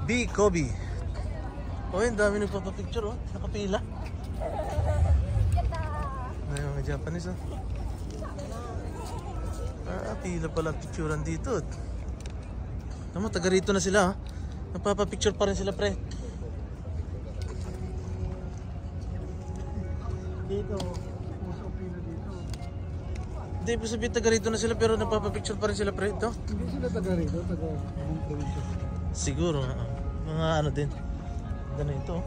B. Kobe. Oh, yung dami nagpapapicture oh. Nakapila. Ayun, mga Japanese oh. Pila pala picturean dito. Tama, taga rito na sila oh. Nagpapapicture pa rin sila pre. Dito, mas opino dito. Hindi, ibig sabihin taga rito na sila pero nagpapapicture pa rin sila pre. Ito. Hindi sila taga rito, taga probinsya. Siguro, mga ano din. Ganito.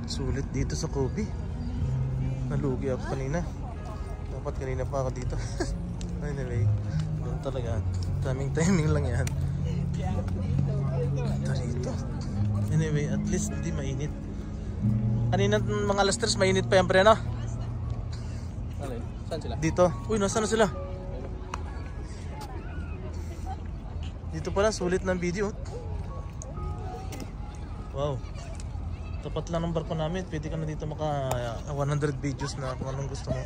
Sulit dito sa Kobe. Nalugi ako kanina. Dapat kanina pa ako dito. Anyway, doon talaga. Timing lang yan. Dito. Anyway, at least hindi mainit. Kanina mga alas 3 mainit pa yan pre no? Saan sila? Dito. Uy, nasaan na sila? Dito pala, sulit ng video. Wow. Tapat lang ng barko namin. Pwede ka na dito maka 100 videos na kung anong gusto mo.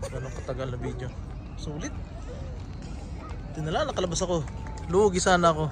Ganong katagal na video. Sulit. Ito na lang, nakalabas ako. Lugi sana ako.